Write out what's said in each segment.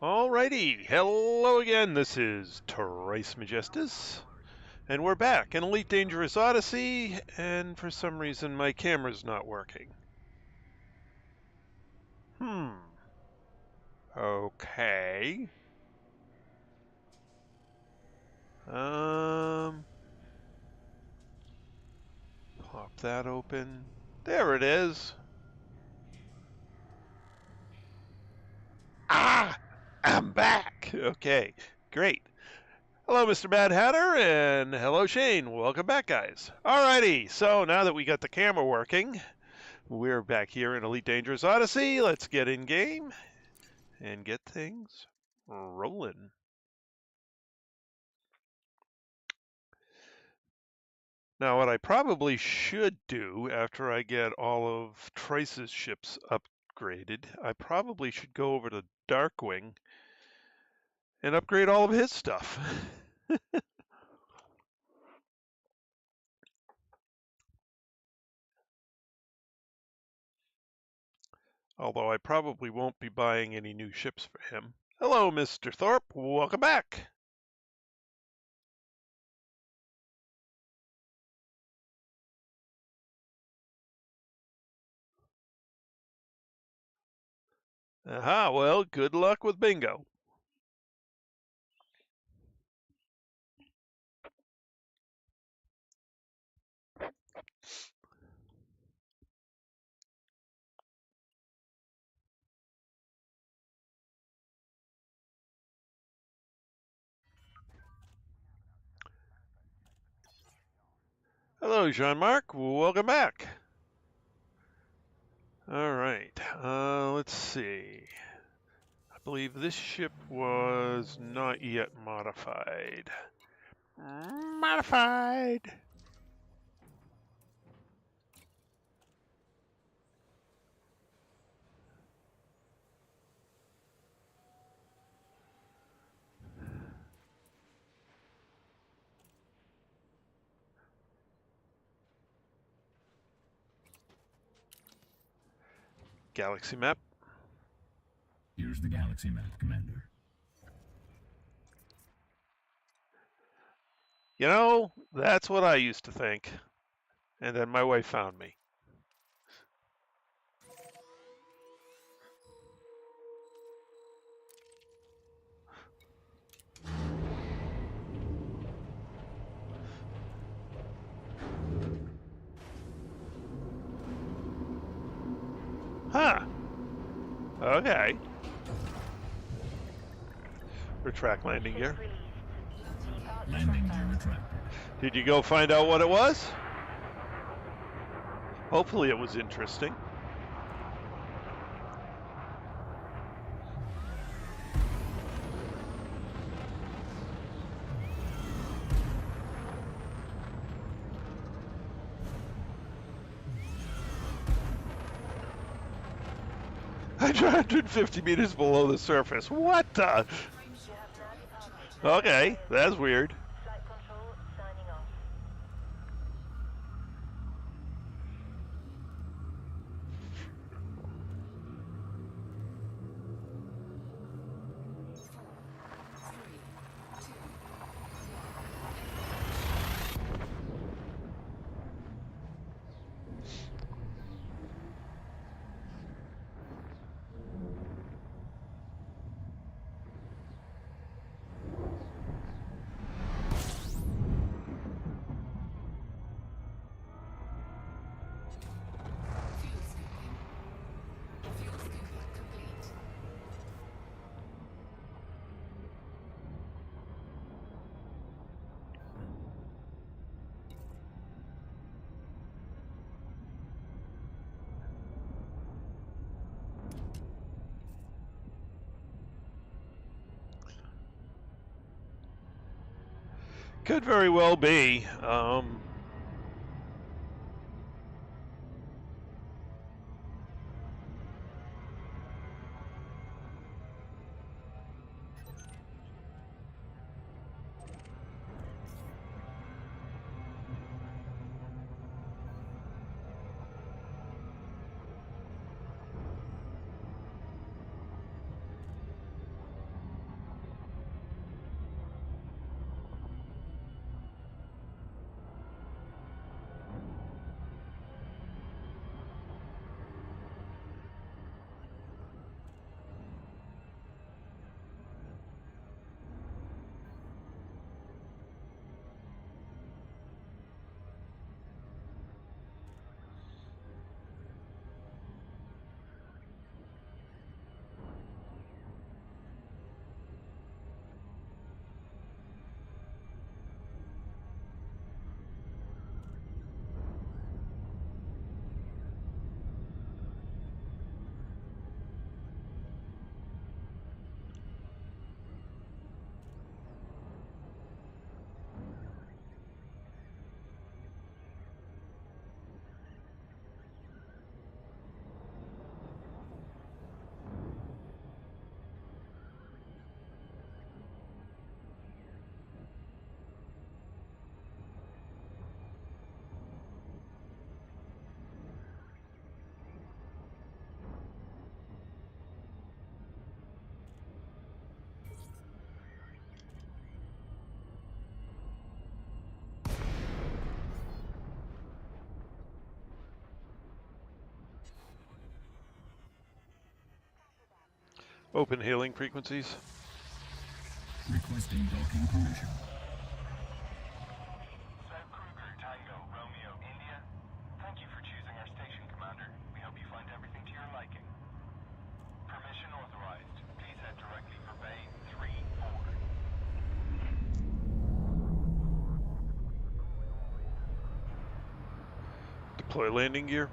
Alrighty, hello again, this is Trice Majestus, and we're back in Elite Dangerous Odyssey, and for some reason my camera's not working. Okay. Pop that open. There it is. Ah! I'm back! Okay, great. Hello, Mr. Mad Hatter, and hello, Shane. Welcome back, guys. Alrighty, so now that we got the camera working, we're back here in Elite Dangerous Odyssey. Let's get in game and get things rolling. Now, what I probably should do after I get all of Trice's ships upgraded, I probably should go over to Darkwing and upgrade all of his stuff. Although I probably won't be buying any new ships for him. Hello, Mr. Thorpe. Welcome back. Aha, well, good luck with bingo. Hello, Jean-Marc. Welcome back. All right, let's see. I believe this ship was not yet modified. Modified! Galaxy map. Here's the galaxy map, Commander. You know, that's what I used to think. And then my wife found me. Huh. Okay. Retract landing gear. Landing gear retracted. Did you go find out what it was? Hopefully it was interesting. I'm 150 meters below the surface. What the? Okay, that's weird. Could very well be. Open hailing frequencies. Requesting docking permission. South Kruger Tango, Romeo, India. Thank you for choosing our station, Commander. We hope you find everything to your liking. Permission authorized. Please head directly for Bay 3-4. Deploy landing gear.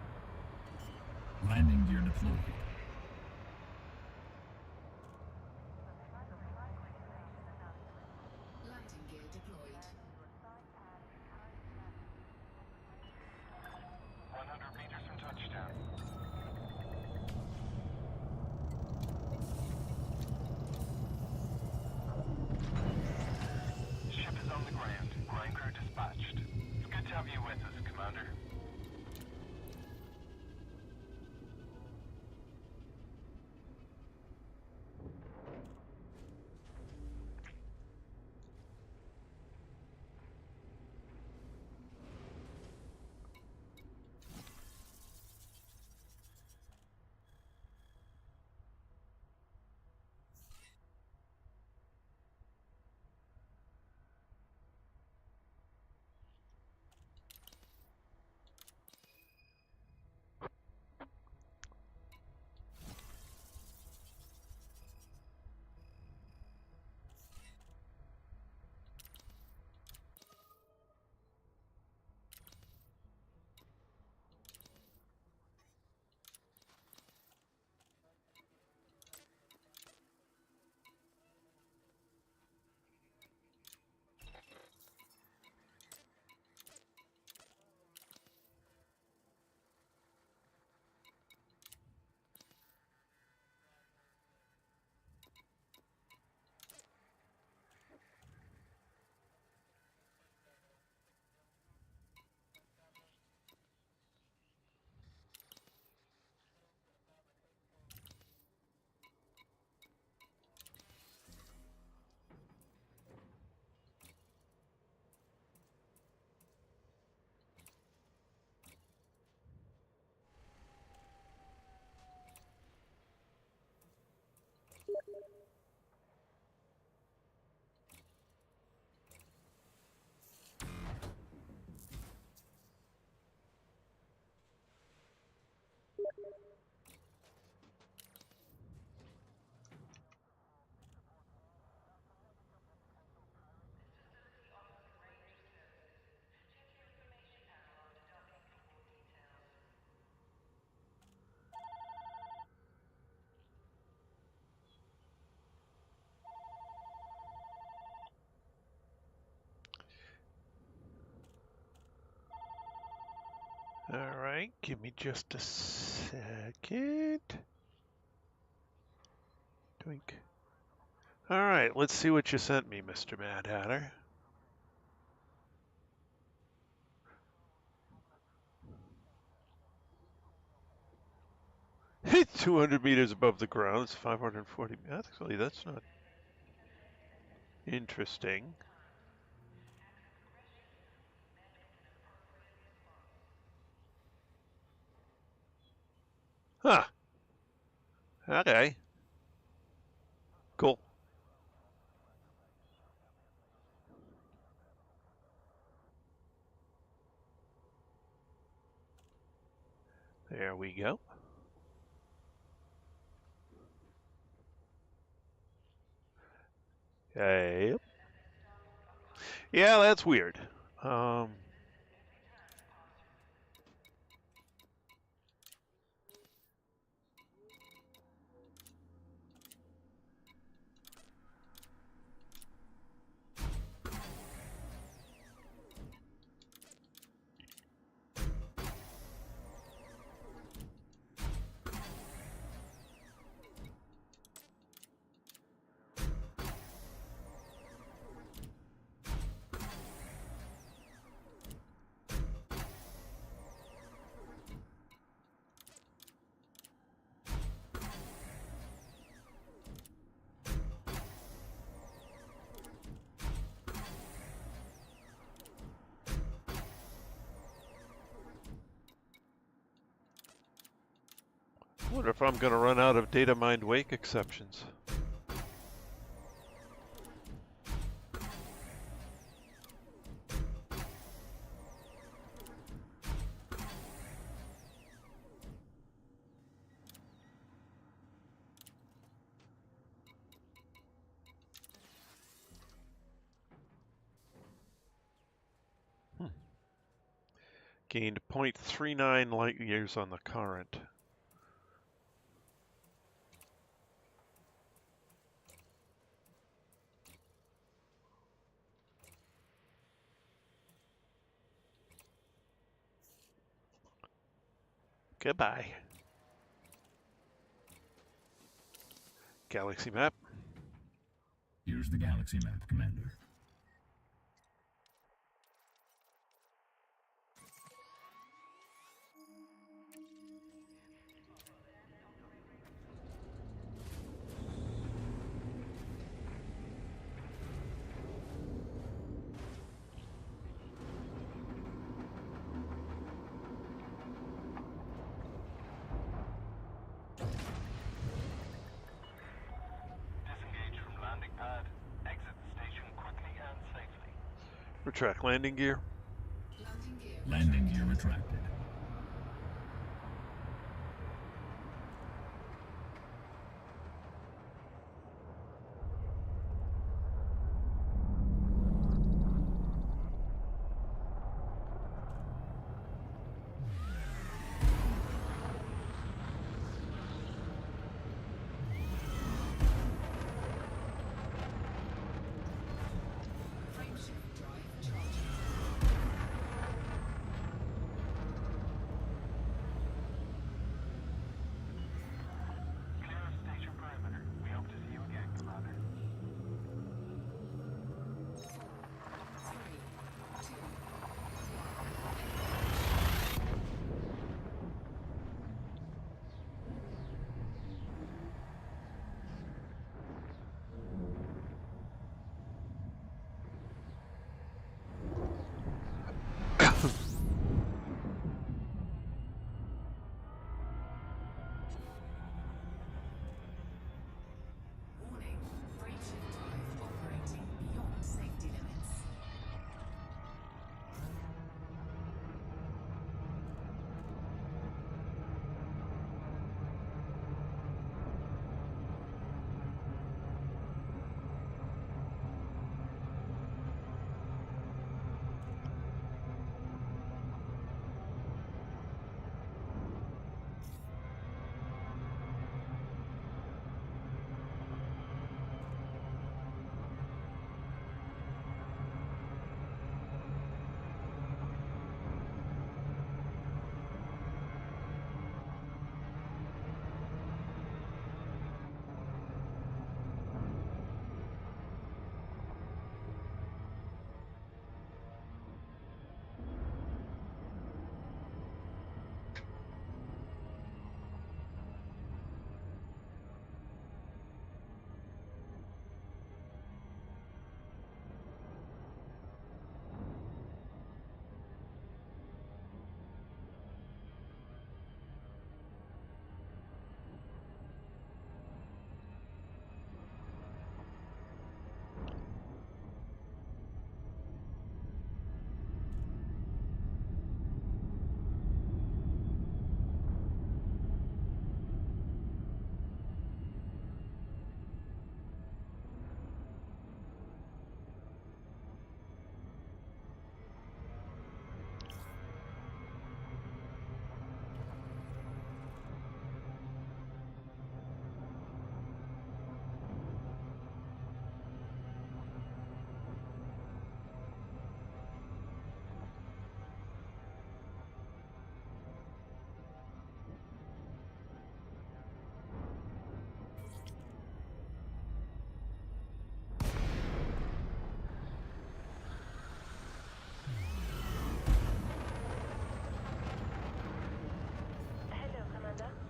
Landing gear deployed. Landing gear deployed. 100 meters from touchdown. Ship is on the ground. Ground crew dispatched. It's good to have you with us, Commander. All right, give me just a second. Doink. All right, let's see what you sent me, Mr. Mad Hatter. It's 200 meters above the ground. It's 540. Actually, that's not interesting. Huh. Okay. Cool. There we go. Okay. Yeah, that's weird. I wonder if I'm going to run out of data mined wake exceptions. Gained 0.39 light years on the current. Goodbye. Galaxy map. Here's the galaxy map, Commander. Disengage from landing pad. Exit the station quickly and safely. Retract landing gear. Landing gear retracted. Clear of station perimeter. We hope to see you again, Commander. Warning, frameshift drive operating beyond safety limits.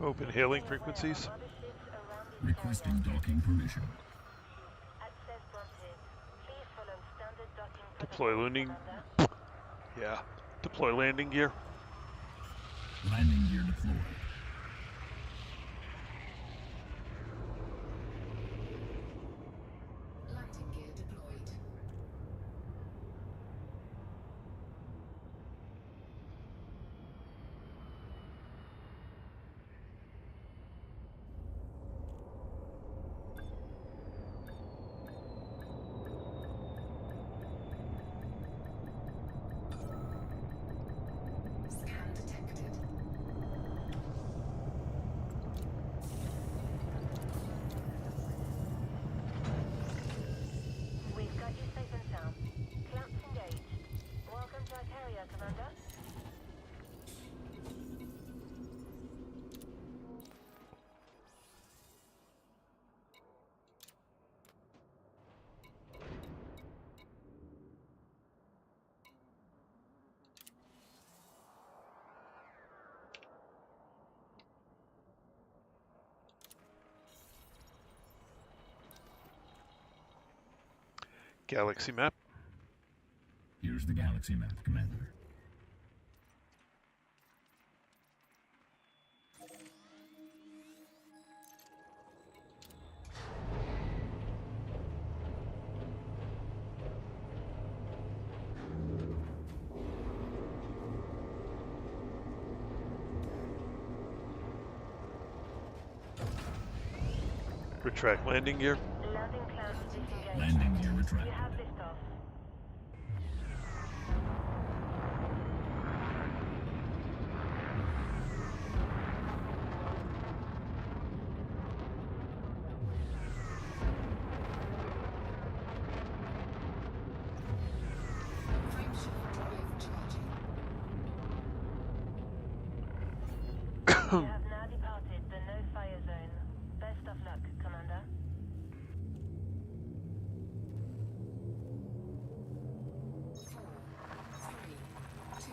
Open hailing frequencies. Requesting docking permission. Deploy landing. Yeah. Deploy landing gear. Landing gear deployed. Landing gear deployed. area, Commander. Galaxy map. Here's the galaxy map, Commander. Retract landing gear. Landing plans disengaged. Landing gear You retracted. have liftoff. Frameshift drive charging. You have now departed the no-fire zone. Best of luck, Commander. Four, three, two,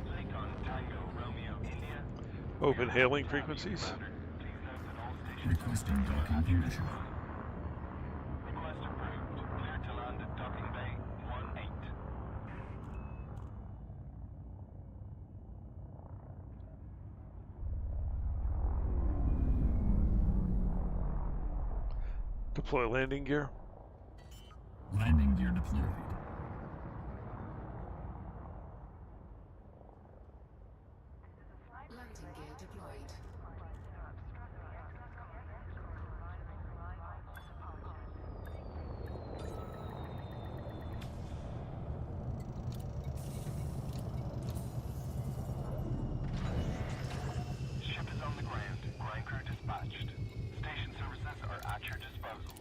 Lakon Tango Romeo India. Open hailing frequencies. Commander, please note that all stations Requesting docking permission. Request approved. Clear to land at docking bay 18. Deploy landing gear. Landing gear deployed. landing gear deployed. Ship is on the ground. Ground crew dispatched. Station services are at your disposal.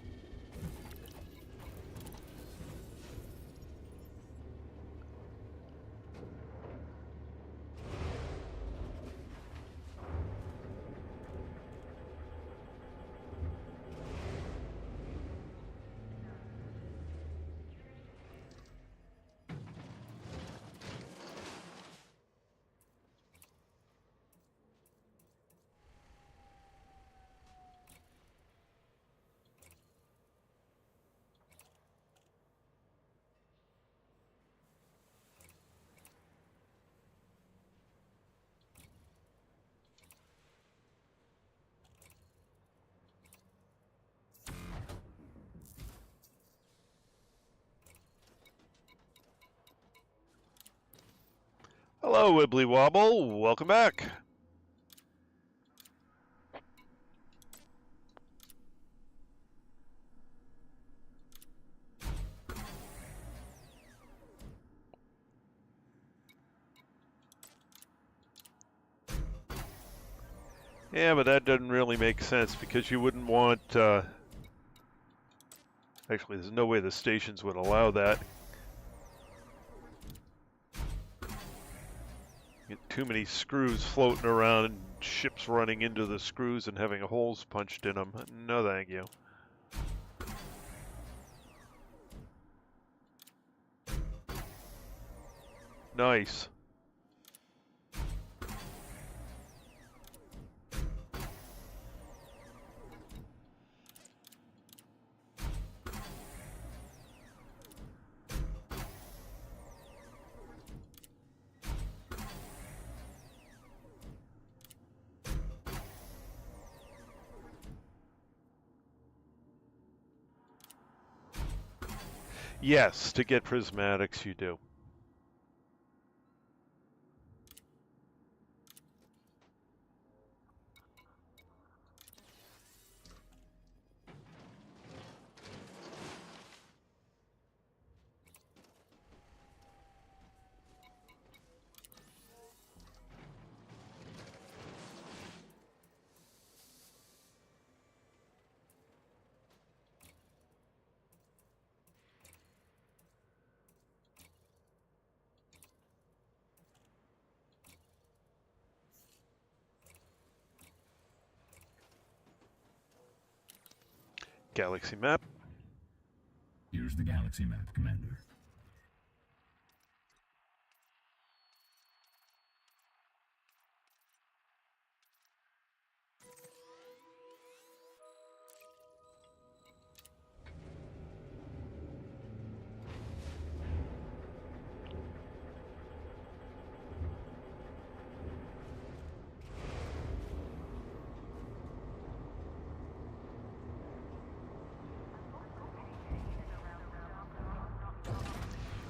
Hello, Wibbly Wobble. Welcome back. Yeah, but that doesn't really make sense because you wouldn't want... Actually, there's no way the stations would allow that. Get too many screws floating around and ships running into the screws and having holes punched in them. No, thank you. Nice. Yes, to get prismatics you do. Galaxy map. Here's the galaxy map, Commander.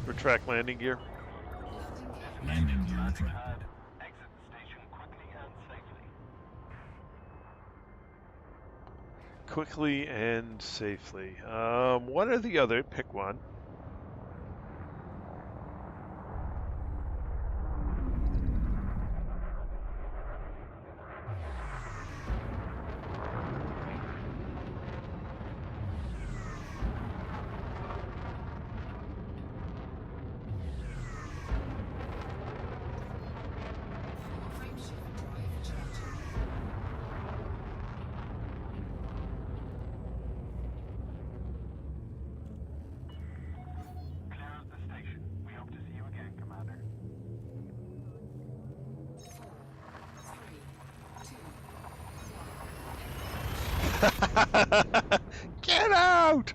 Retract landing gear. Landing gear retracted. Exit the station quickly and safely. Quickly and safely. What are the other? Pick one. Frameshift drive charging. Clear of the station. We hope to see you again, Commander. 4, 3, 2, 1. Get out!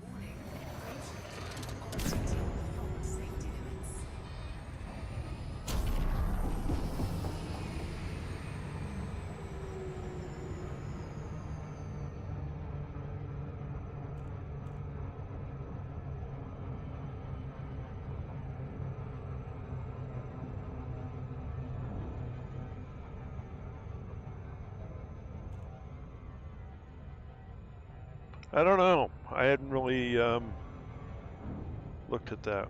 Warning. Frameshift operating beyond safety limits. I don't know. I hadn't really looked at that.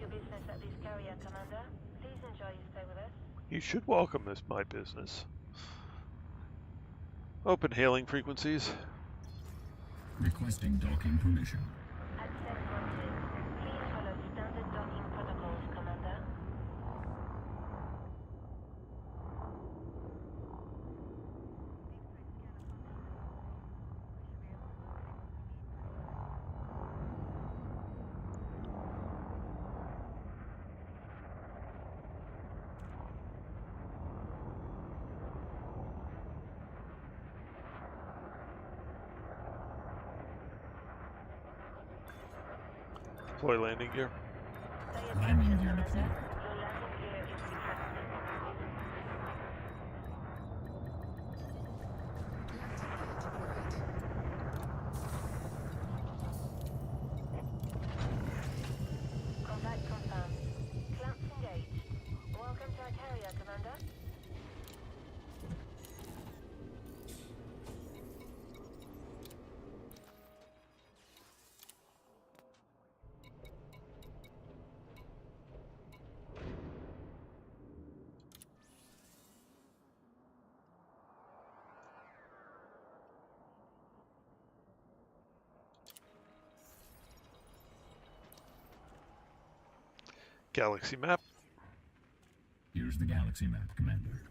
your business at this carrier, Commander. Please enjoy your stay with us. You should welcome this, my business. Open hailing frequencies. Requesting docking permission. Access granted. Please follow standard docking protocols, Commander. Deploy landing gear. Stay Landing attention, gear Commander. deployed. Your landing gear is retracted. Contact confirmed. Clamps engaged. Welcome to our carrier, Commander. Galaxy map. Here's the galaxy map, Commander.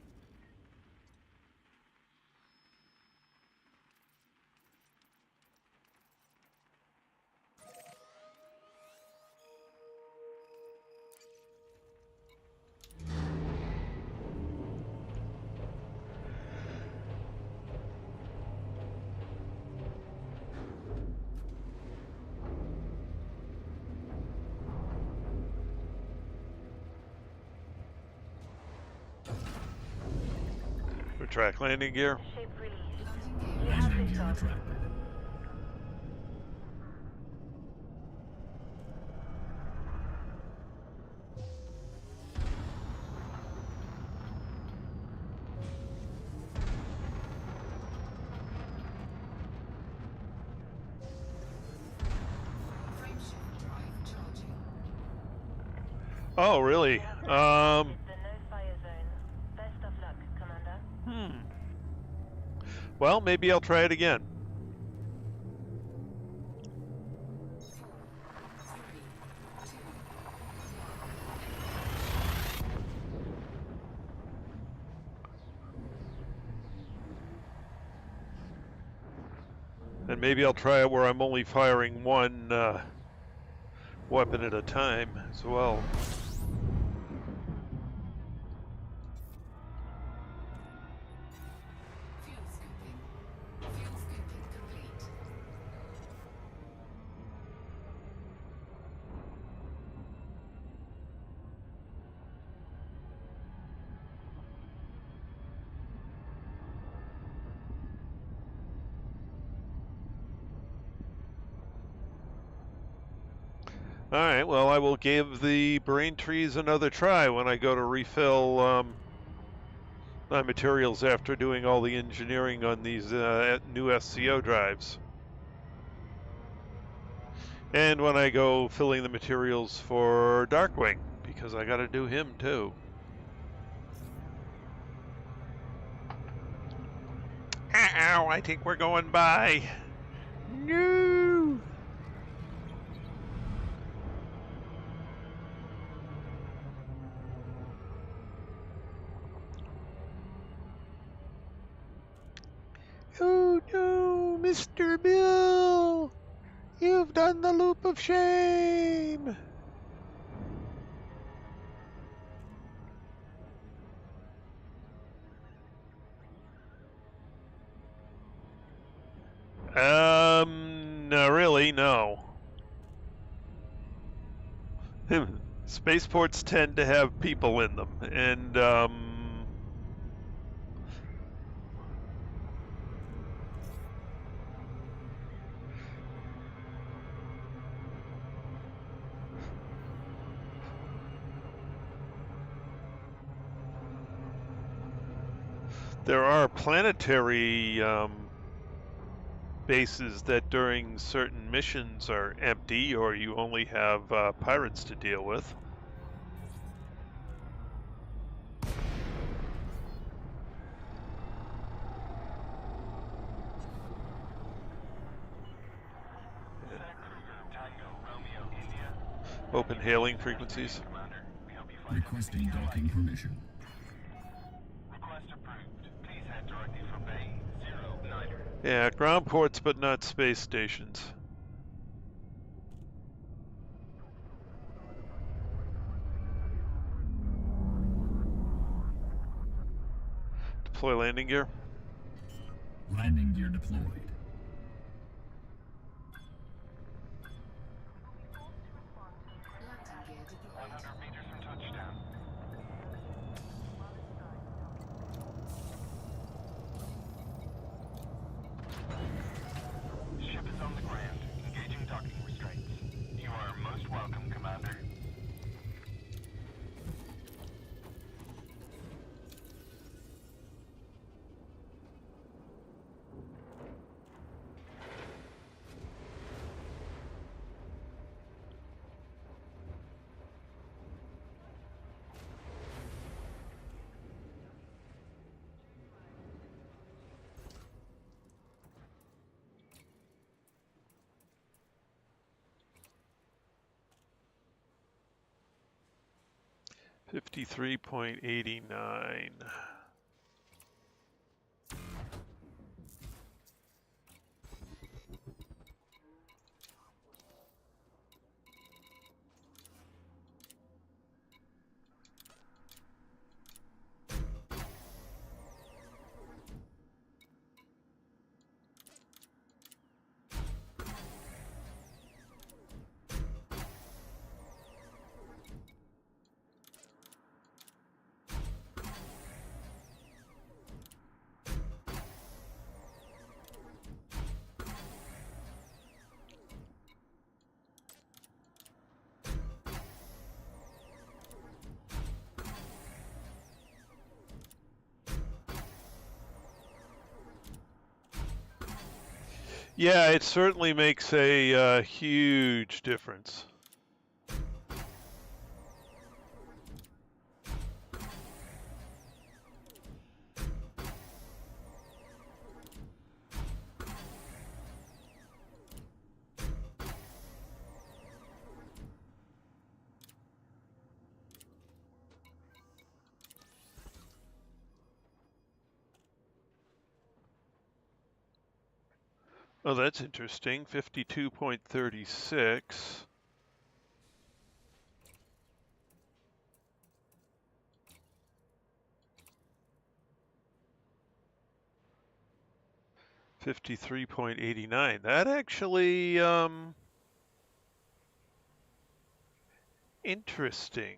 Retract landing gear. Ship released. We have Landing gear liftoff. retracted. Frameshift drive charging. Oh, really? You have activated the no-fire zone. Best of luck, Commander. Well, maybe I'll try it again. 4, 3, 2, And maybe I'll try it where I'm only firing one weapon at a time as well. fuel scooping. Fuel scooping complete. All right, well, I will give the brain trees another try when I go to refill my materials after doing all the engineering on these new SCO drives. And when I go filling the materials for Darkwing, because I got to do him too. Ow, I think we're going by. No! Oh no, Mr. Bill! You've done the loop of shame! No, really, no. Spaceports tend to have people in them, and there are planetary bases that during certain missions are empty, or you only have pirates to deal with. Open hailing frequencies. Commander, we hope you find Requesting docking permission. request approved. Please head directly for Bay 09. Yeah, ground ports, but not space stations. Deploy landing gear. Landing gear deployed. Landing gear deployed. 100 meters from touchdown. Ship is on the ground. Engaging docking restraints. You are most welcome, Commander. $53.89. Yeah, it certainly makes a huge difference. Oh, that's interesting. 52.36. $53.89. That actually interesting.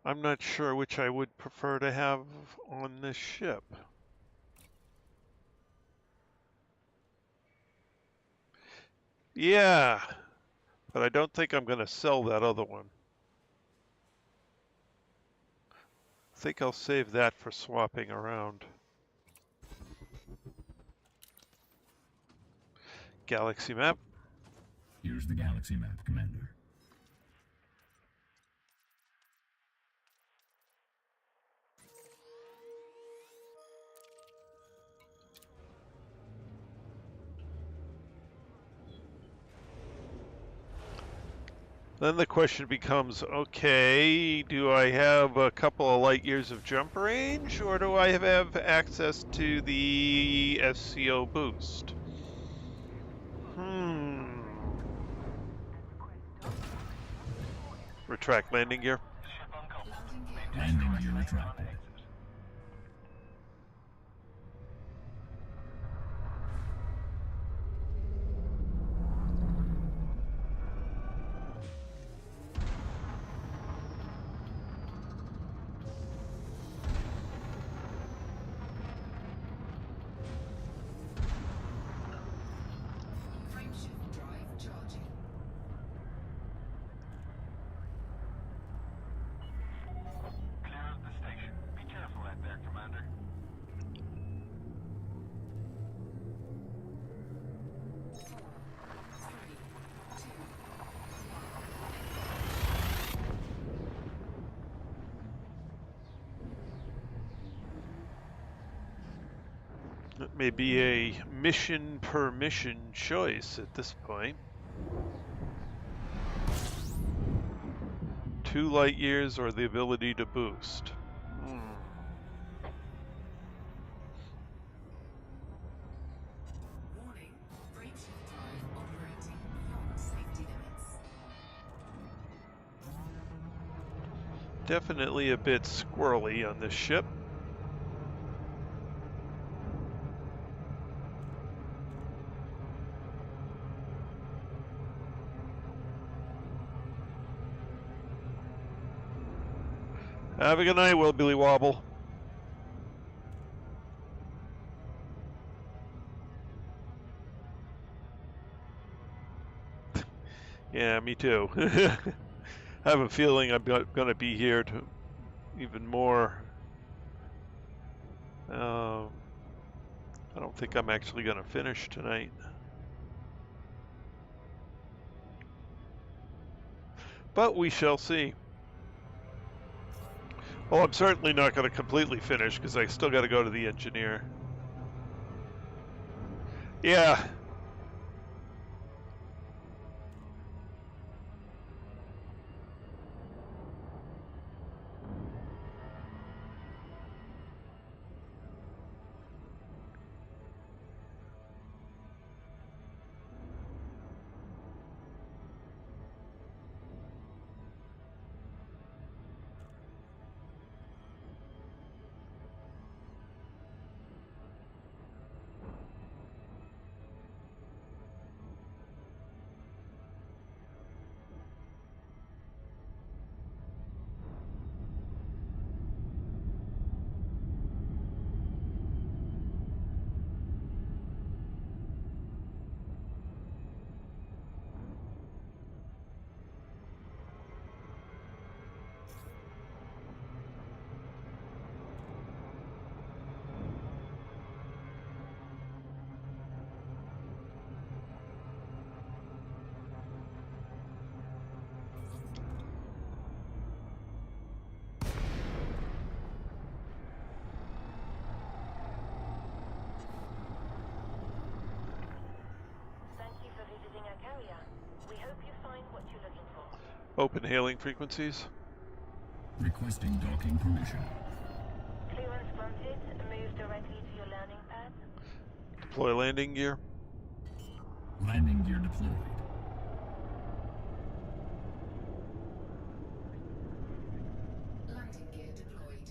I'm not sure which I would prefer to have on this ship. Yeah, but I don't think I'm going to sell that other one. I think I'll save that for swapping around. Galaxy map. Here's the galaxy map, Commander. Then the question becomes, okay, do I have a couple of light years of jump range, or do I have access to the SCO boost? Retract landing gear. Ship uncoupled. Landing gear. Landing gear retracted. may be a mission per mission choice at this point. 2 light years or the ability to boost. Warning, brake shift drive operating beyond safety limits. Definitely a bit squirrely on this ship. Have a good night, Willy Wobble. Yeah, me too. I have a feeling I'm going to be here to even more. I don't think I'm actually going to finish tonight. But we shall see. Well, I'm certainly not going to completely finish because I still got to go to the engineer. Yeah. Thank you for visiting our carrier. We hope you find what you're looking for. Open hailing frequencies. Requesting docking permission. Clearance granted. Move directly to your landing pad. Deploy landing gear. Landing gear deployed. Landing gear deployed.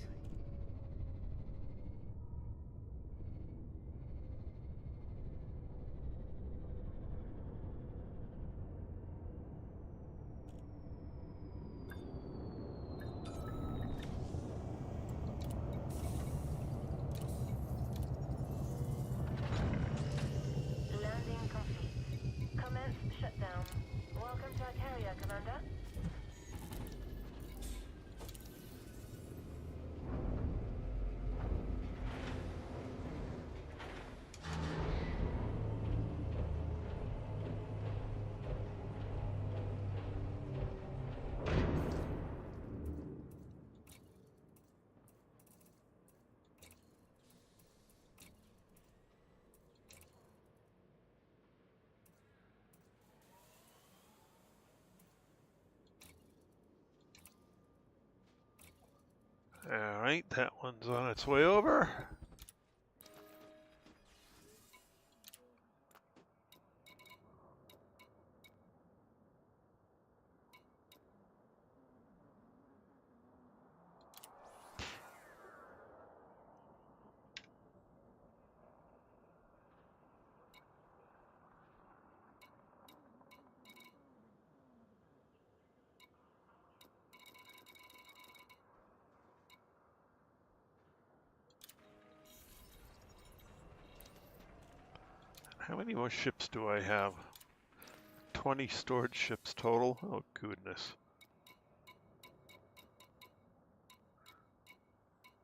Landing complete. Commence shutdown. Welcome to our carrier, Commander. All right, that one's on its way over. How many more ships do I have? 20 stored ships total? Oh, goodness.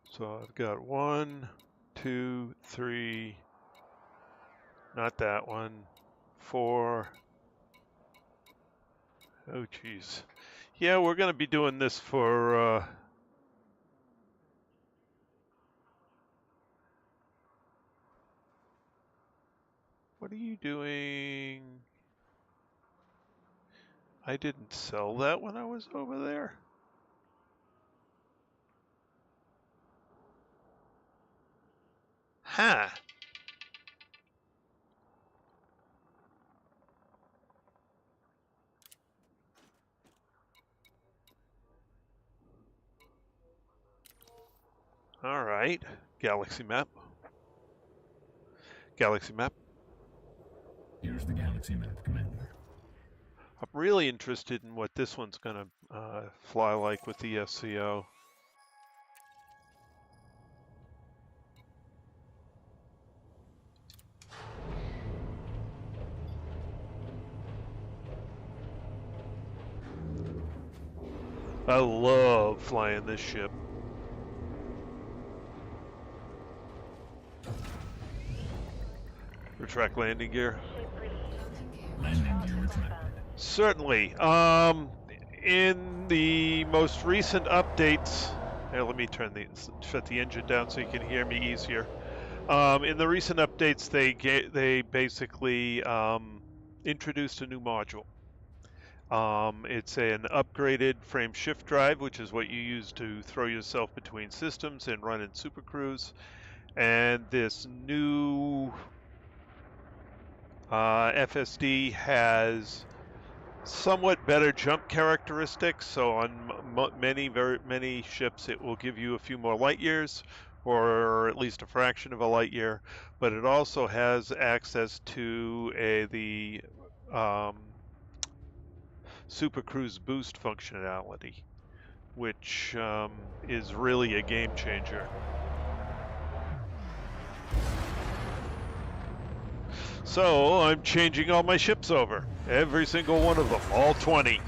So I've got 1, 2, 3, not that one, 4. Oh, geez. Yeah, we're going to be doing this for What are you doing? I didn't sell that when I was over there. Huh. All right. Galaxy map. Galaxy map. Here's the galaxy map, Commander. I'm really interested in what this one's going to fly like with the SCO. I love flying this ship. Retract landing gear. Landing gear retracted. Certainly. In the most recent updates, here, let me shut the engine down so you can hear me easier. In the recent updates, they basically introduced a new module. It's an upgraded frame shift drive, which is what you use to throw yourself between systems and run in Super Cruise. And this new FSD has somewhat better jump characteristics. So on very many ships, it will give you a few more light years, or at least a fraction of a light year. But it also has access to the Super Cruise boost functionality, which is really a game changer. So I'm changing all my ships over. Every single one of them, all 20.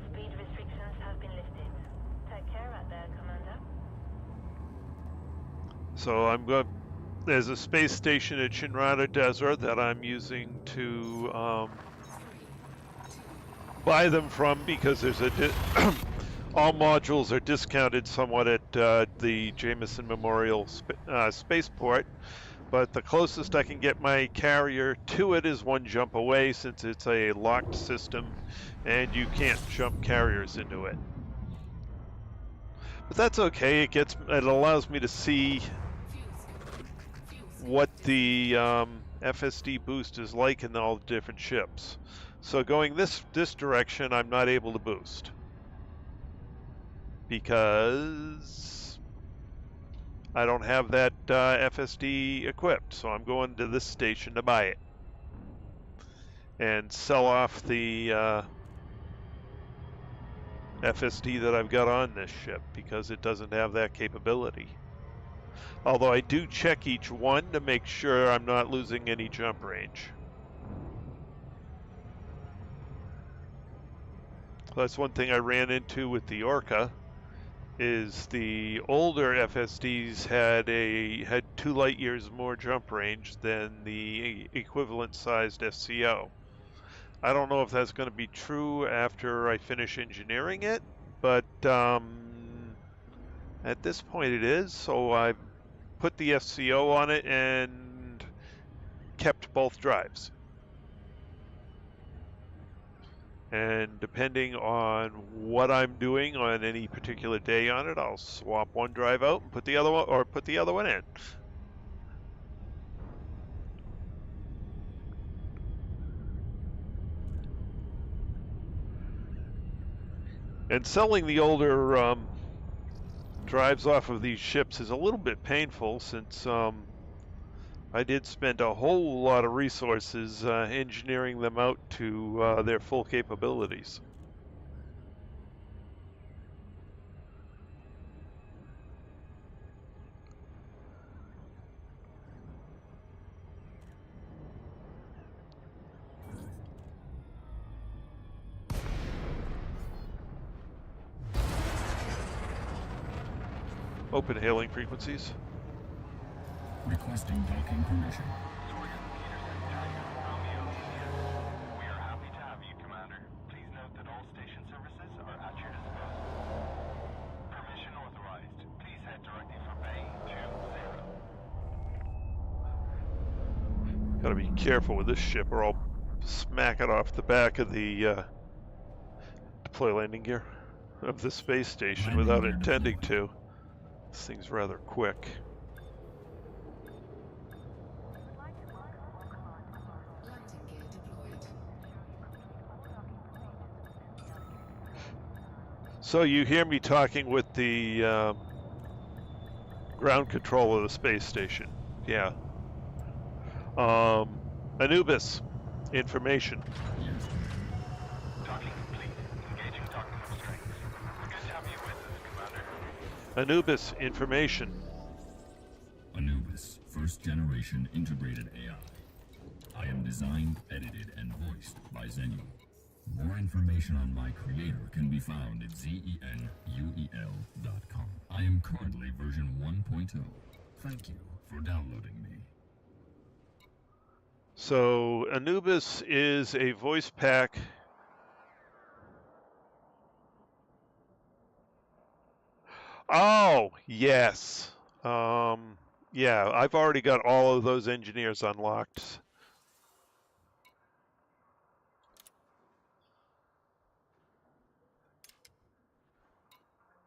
Speed restrictions have been lifted. Take care out there, Commander. So there's a space station at Shinrada Desert that I'm using to buy them from, because there's all modules are discounted somewhat at the Jameson Memorial Spaceport, but the closest I can get my carrier to it is one jump away, since it's a locked system and you can't jump carriers into it. But that's okay. It allows me to see what the FSD boost is like in all the different ships. So going this direction, I'm not able to boost, because I don't have that FSD equipped. So I'm going to this station to buy it and sell off the FSD that I've got on this ship, because it doesn't have that capability. Although I do check each one to make sure I'm not losing any jump range. That's one thing I ran into with the Orca, is the older FSDs had 2 light years more jump range than the equivalent sized SCO. I don't know if that's going to be true after I finish engineering it, but at this point it is. So I put the SCO on it and kept both drives. And depending on what I'm doing on any particular day on it, I'll swap one drive out and put the other one in. And selling the older drives off of these ships is a little bit painful, since I did spend a whole lot of resources engineering them out to their full capabilities. Open hailing frequencies. Requesting docking permission. Romeo, India. We are happy to have you, Commander. Please note that all station services are at your disposal. Gotta be careful with this ship or I'll smack it off the back of the deploy landing gear of the space station Landing without gear intending deployed. to. This thing's rather quick. Landing gear deployed. So you hear me talking with the ground control of the space station. Yeah. Anubis, information. Yes, Commander. Docking complete. Engaging docking restraints. Good to have you with us, Commander. Anubis, information. Anubis, first generation integrated AI. I am designed, edited, and voiced by Zenu. More information on my creator can be found at zenuel.com. I am currently version 1.0. Thank you for downloading me. So Anubis is a voice pack. Oh, yes. Yeah, I've already got all of those engineers unlocked.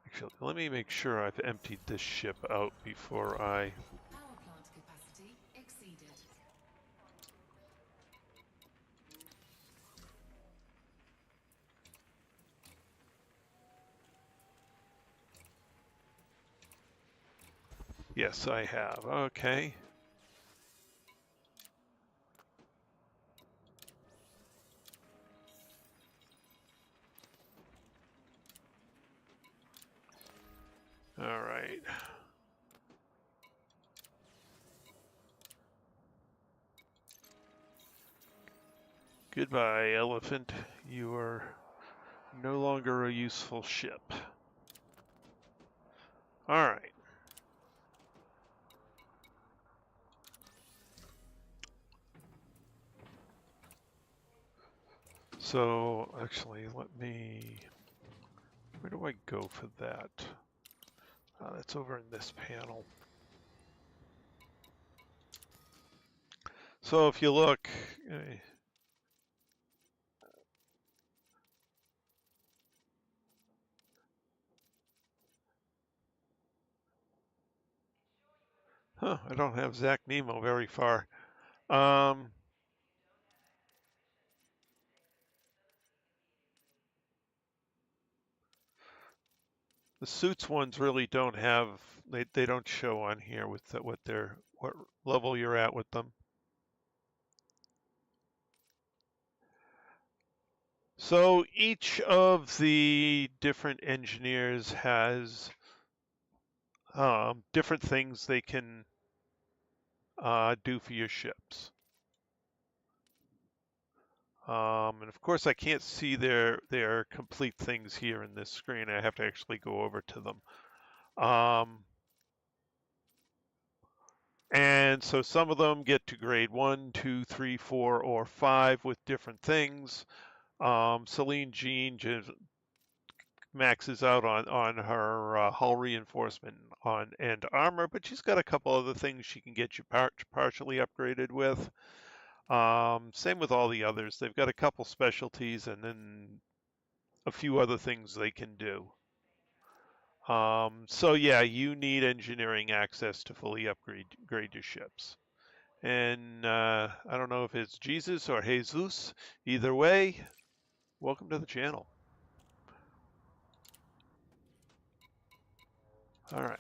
Actually, let me make sure I've emptied this ship out before I... Power plant capacity exceeded. Yes, I have. Okay. All right. Goodbye, Elephant. You are no longer a useful ship. All right. So, actually, let me... Where do I go for that? That's over in this panel. So if you look... I don't have Zach Nemo very far. The suits ones really don't have, they don't show on here with what level you're at with them. So each of the different engineers has different things they can do for your ships. And of course, I can't see their complete things here in this screen. I have to actually go over to them. And so some of them get to grade 1, 2, 3, 4, or 5 with different things. Celine Jean just maxes out on her hull reinforcement and armor, but she's got a couple other things she can get you partially upgraded with. Same with all the others. They've got a couple specialties and then a few other things they can do. So yeah, you need engineering access to fully upgrade your ships. And I don't know if it's Jesus or Jesus. Either way, welcome to the channel. All right.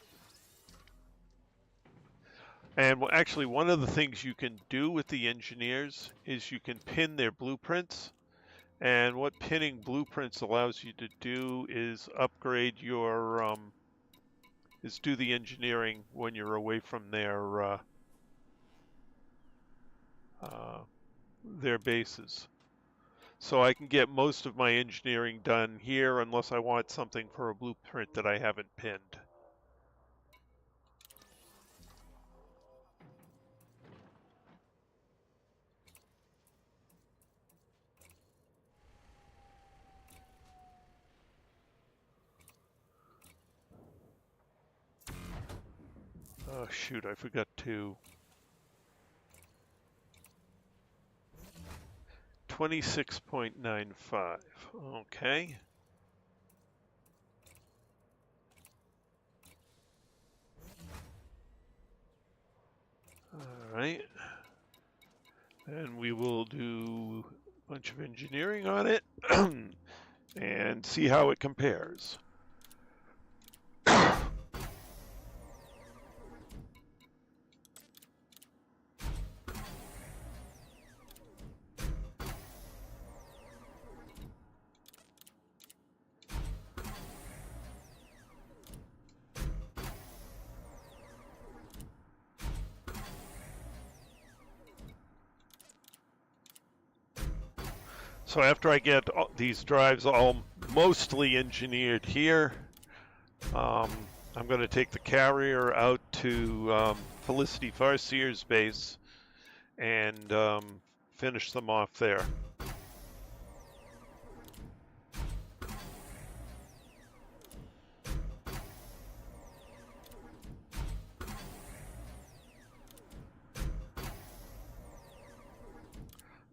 And actually, one of the things you can do with the engineers is you can pin their blueprints. And what pinning blueprints allows you to do is upgrade your, is do the engineering when you're away from their bases. So I can get most of my engineering done here unless I want something for a blueprint that I haven't pinned. Oh shoot, I forgot to... 26.95. Okay. All right. And we will do a bunch of engineering on it and see how it compares. So after I get these drives all mostly engineered here, I'm going to take the carrier out to Felicity Farseer's base and finish them off there.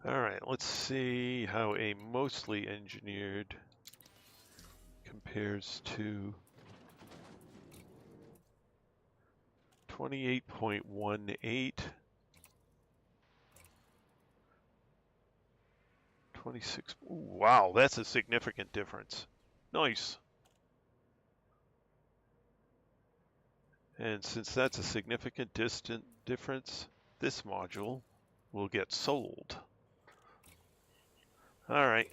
All right, let's see how a mostly engineered compares to 28.18, 26. Ooh, wow, that's a significant difference. Nice. And since that's a significant difference, this module will get sold. All right.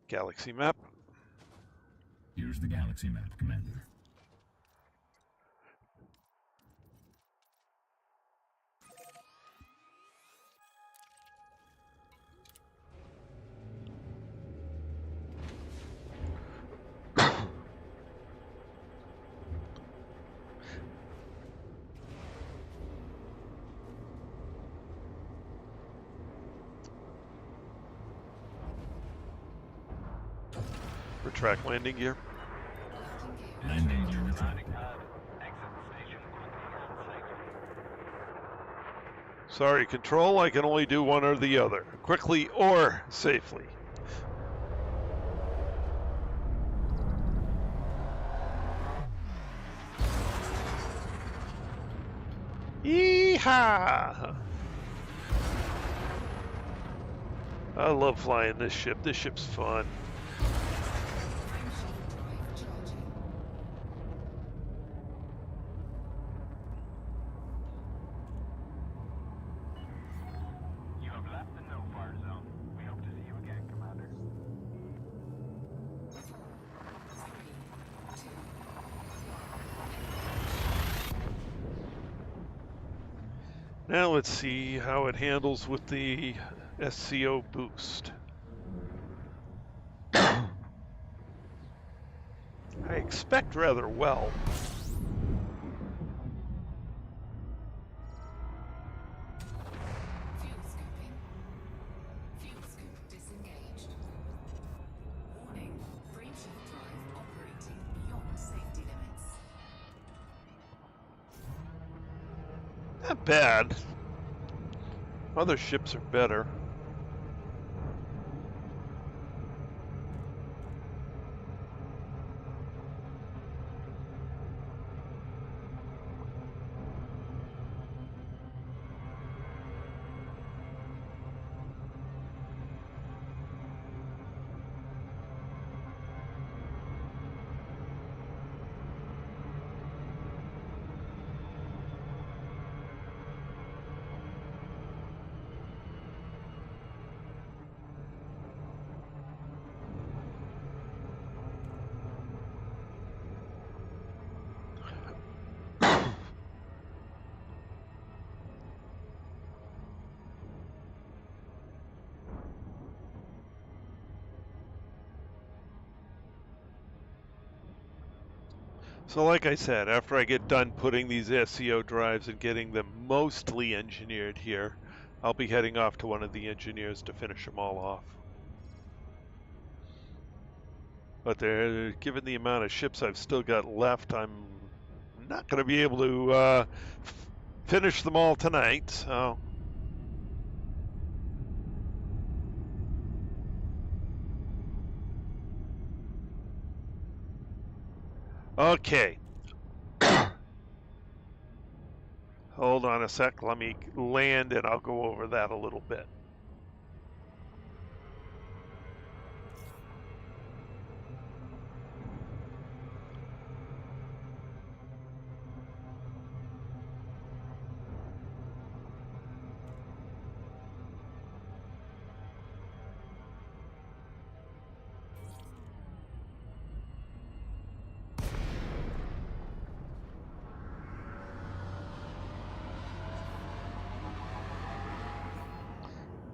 Galaxy map. Here's the galaxy map, Commander. Retract landing gear. Landing gear retracted. Sorry, Control, I can only do one or the other. Quickly or safely. Yeehaw! I love flying this ship. This ship's fun. You have left the no-fire zone. We hope to see you again, Commander. Now let's see how it handles with the SCO boost. I expect rather well. Fuel scooping. Fuel scoop disengaged. Warning. Frameshift drive operating beyond safety limits. Not bad. Other ships are better. So like I said, after I get done putting these SCO drives and getting them mostly engineered here, I'll be heading off to one of the engineers to finish them all off. But given the amount of ships I've still got left, I'm not going to be able to finish them all tonight. So Okay. Hold on a sec. Let me land and I'll go over that a little bit.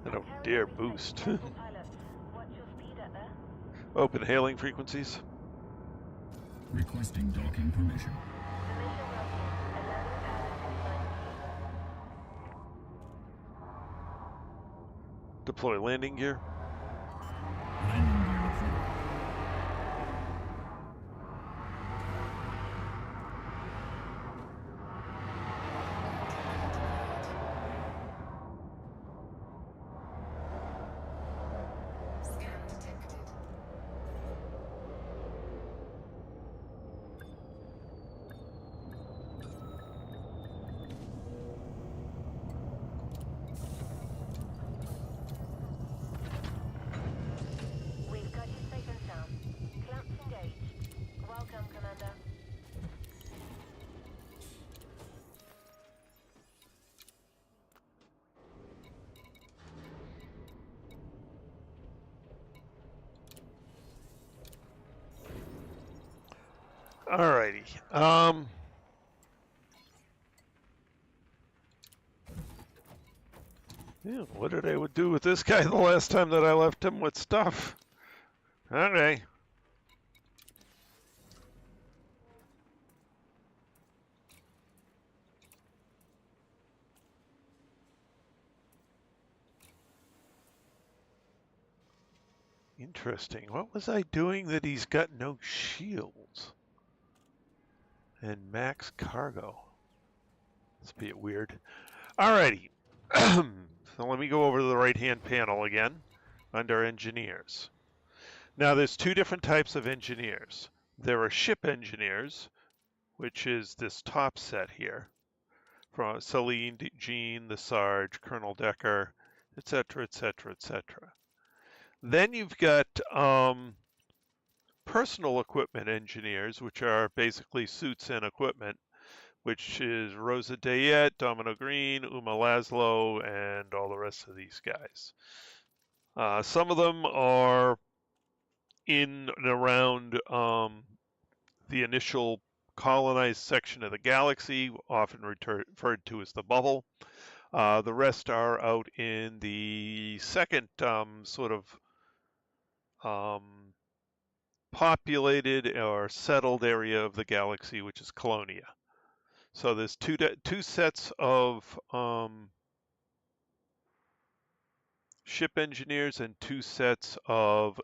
I don't dare boost. Careful, pilots. What's your speed at there? Open hailing frequencies. Requesting docking permission. Permission granted. Allowing pilot Deploy landing gear. Landing gear approved. Scan detected. We've got you safe and sound. Clamps engaged. Welcome, Commander. Alrighty. Yeah, what did I do with this guy the last time that I left him with stuff? Okay. Interesting. What was I doing that he's got no shields? And max cargo. That's a bit weird. Alrighty. So let me go over to the right-hand panel again, under engineers. Now there's two different types of engineers. There are ship engineers, which is this top set here, from Celine, Jean, the Sarge, Colonel Decker, etc., etc., etc. Then you've got personal equipment engineers, which are basically suits and equipment, which is Rosa Dayet, Domino Green, Uma Laszlo, and all the rest of these guys. Some of them are in and around the initial colonized section of the galaxy, often referred to as the bubble. The rest are out in the second sort of populated or settled area of the galaxy, which is Colonia. So there's two sets of ship engineers and two sets of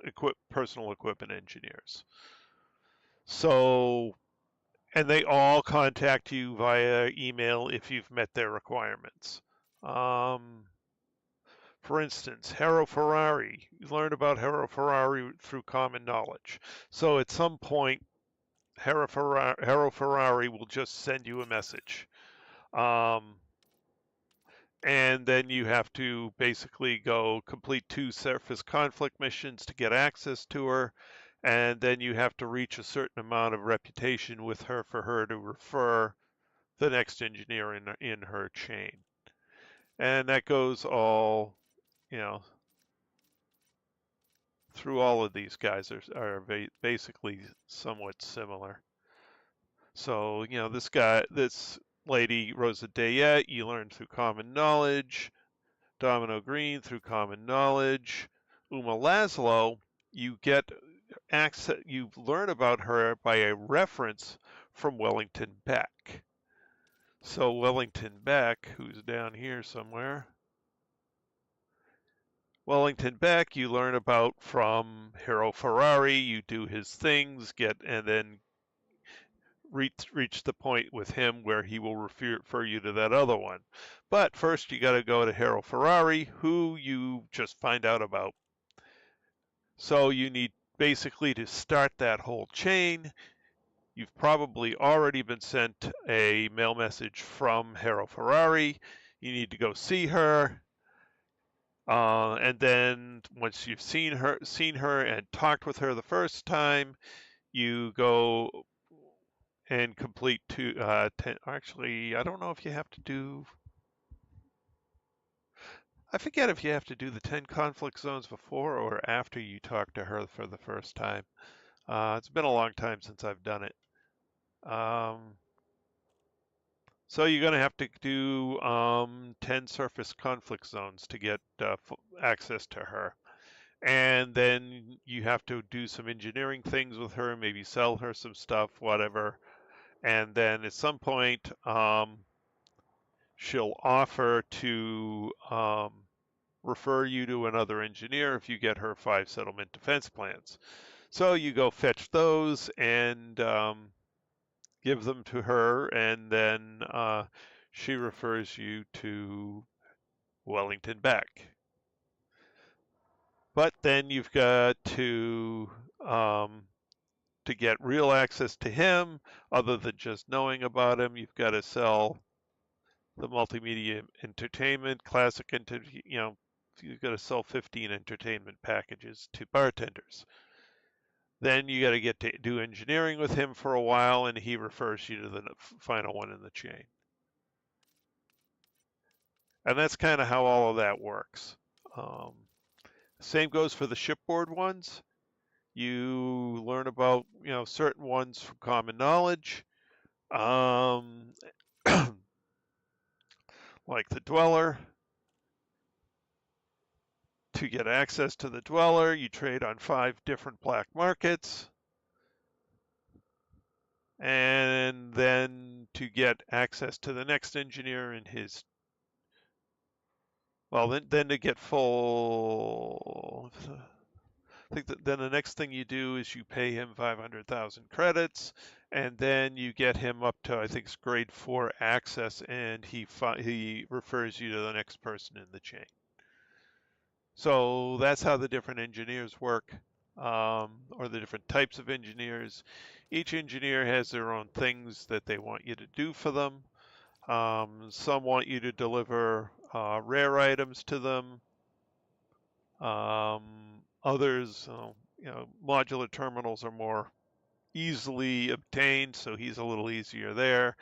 personal equipment engineers. So, and they all contact you via email if you've met their requirements. For instance, Haro Ferrari. You learn about Haro Ferrari through common knowledge. So at some point, Haro Ferrari will just send you a message. And then you have to basically go complete 2 surface conflict missions to get access to her. And then you have to reach a certain amount of reputation with her for her to refer the next engineer in her chain. And that goes all, through all of these guys are basically somewhat similar. So, this lady, Rosa Dayet, you learn through common knowledge. Domino Green through common knowledge. Uma Laszlo, you get access, you learn about her by a reference from Wellington Beck. So Wellington Beck, who's down here somewhere. Wellington Beck, you learn about from Haro Ferrari. You do his things, and then reach the point with him where he will refer you to that other one. But first, you got to go to Haro Ferrari, who you just find out about. So you need basically to start that whole chain. You've probably already been sent a mail message from Hero Ferrari. You need to go see her. And then once you've seen her and talked with her the first time, you go and complete 10. Actually, I don't know if you have to do. I forget if you have to do the 10 conflict zones before or after you talk to her for the first time. It's been a long time since I've done it. So you're going to have to do 10 surface conflict zones to get access to her. And then you have to do some engineering things with her, maybe sell her some stuff, whatever. And then at some point, she'll offer to refer you to another engineer if you get her 5 settlement defense plans. So you go fetch those and give them to her, and then she refers you to Wellington Beck. But then you've got to get real access to him, other than just knowing about him. You've got to sell the multimedia entertainment, classic, you've got to sell 15 entertainment packages to bartenders. Then you got to get to do engineering with him for a while, and he refers you to the final one in the chain. And that's kind of how all of that works. Same goes for the shipboard ones. You learn about certain ones from common knowledge, like the Dweller. To get access to the Dweller, you trade on 5 different black markets. And then to get access to the next engineer in his, well, then to get full, I think that then the next thing you do is you pay him 500,000 credits, and then you get him up to, I think it's grade 4 access, and he refers you to the next person in the chain. So that's how the different engineers work, or the different types of engineers. Each engineer has their own things that they want you to do for them. Some want you to deliver rare items to them. Others, modular terminals are more easily obtained, so he's a little easier there.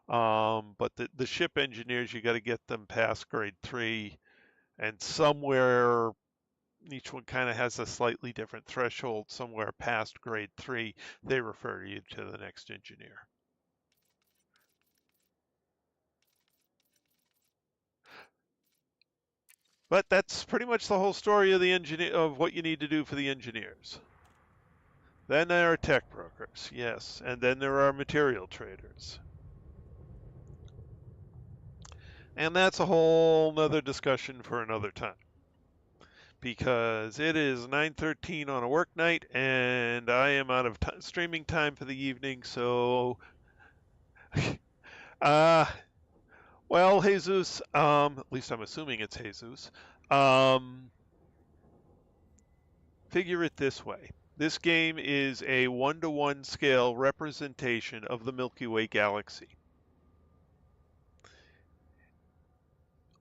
But the ship engineers, you got to get them past grade 3, and somewhere each one kind of has a slightly different threshold. Somewhere past grade 3, they refer you to the next engineer. But that's pretty much the whole story of what you need to do for the engineers. Then there are tech brokers, yes, and then there are material traders. And that's a whole nother discussion for another time, because it is 9:13 on a work night, and I am out of streaming time for the evening, so well, Jesus, at least I'm assuming it's Jesus, figure it this way. This game is a 1-to-1 scale representation of the Milky Way galaxy.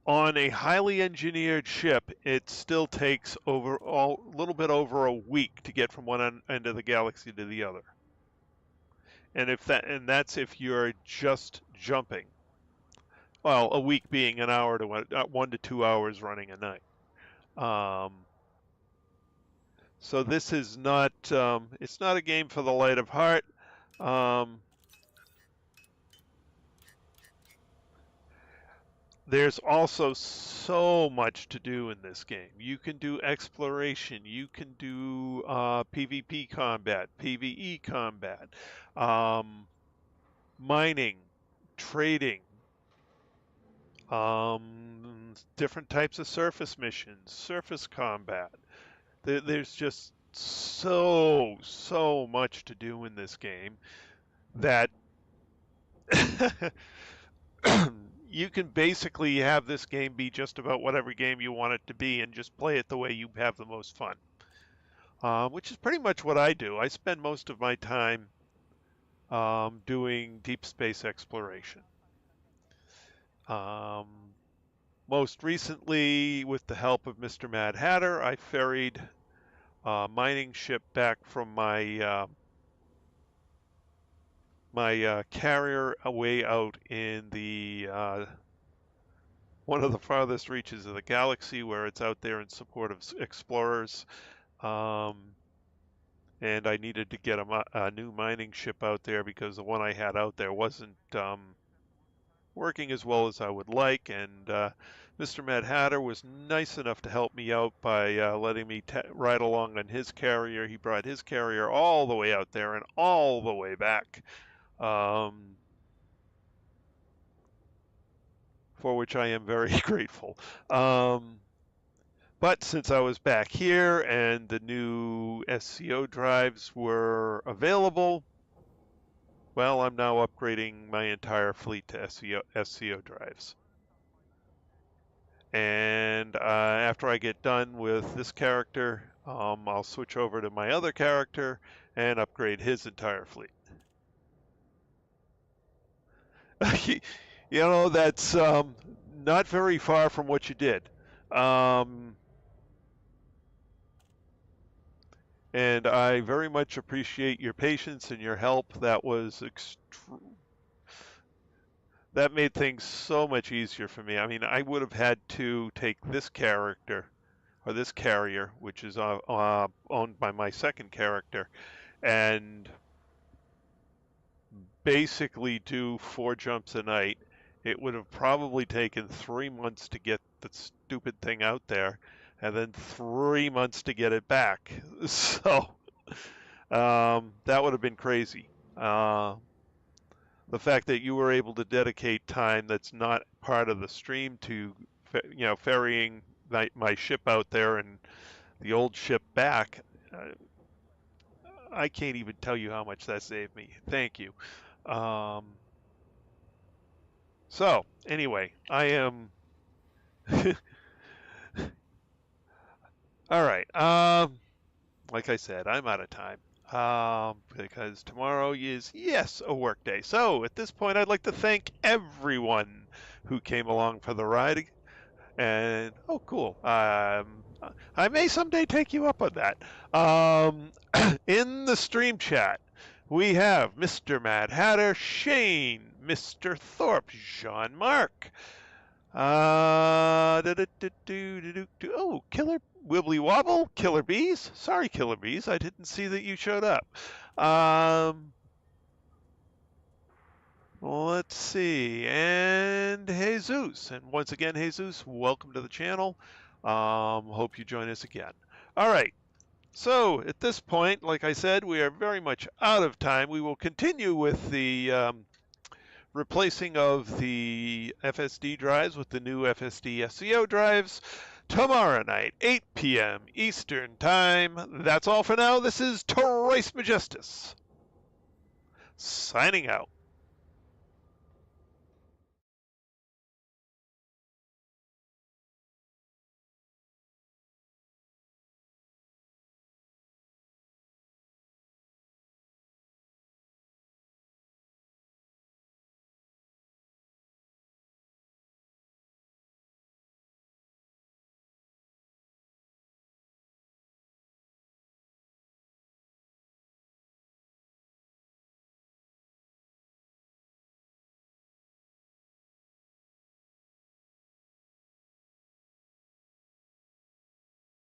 On a highly engineered ship, it still takes a little bit over a week to get from one end of the galaxy to the other. And that's if you're just jumping. Well, a week being an hour to 1 to 2 hours running a night. So this is not, it's not a game for the light of heart. There's also so much to do in this game. You can do exploration, you can do PvP combat, PvE combat, mining, trading, different types of surface missions, surface combat. There's just so much to do in this game that you can basically have this game be just about whatever game you want it to be and just play it the way you have the most fun, which is pretty much what I do. I spend most of my time doing deep space exploration. Most recently, with the help of Mr. Mad Hatter, I ferried a mining ship back from my carrier away out in the one of the farthest reaches of the galaxy, where it's out there in support of explorers. And I needed to get a new mining ship out there because the one I had out there wasn't working as well as I would like. And Mr. Mad Hatter was nice enough to help me out by letting me ride along on his carrier. He brought his carrier all the way out there and all the way back, for which I am very grateful. But since I was back here and the new SCO drives were available, well, I'm now upgrading my entire fleet to SCO drives. And after I get done with this character, I'll switch over to my other character and upgrade his entire fleet. You know, that's not very far from what you did. And I very much appreciate your patience and your help. That was that made things so much easier for me. I mean, I would have had to take this character, or this carrier, which is owned by my second character, and basically do 4 jumps a night. It would have probably taken 3 months to get the stupid thing out there, and then 3 months to get it back. So that would have been crazy. The fact that you were able to dedicate time that's not part of the stream to, ferrying my ship out there and the old ship back, I can't even tell you how much that saved me. Thank you. So anyway, I am all right. Like I said, I'm out of time. Because tomorrow is, yes, a work day. So at this point, I'd like to thank everyone who came along for the ride. And, oh, cool. I may someday take you up on that. In the stream chat, we have Mr. Mad Hatter, Shane, Mr. Thorpe, Jean-Marc. Oh, Killer Wibbly Wobble, Killer Bees. Sorry, Killer Bees, I didn't see that you showed up. Let's see, and Jesus. And once again, Jesus, welcome to the channel. Hope you join us again. All right. So at this point, like I said, we are very much out of time. We will continue with the replacing of the FSD drives with the new FSD SCO drives tomorrow night, 8 p.m. Eastern Time. That's all for now. This is Thrice Majestus, signing out.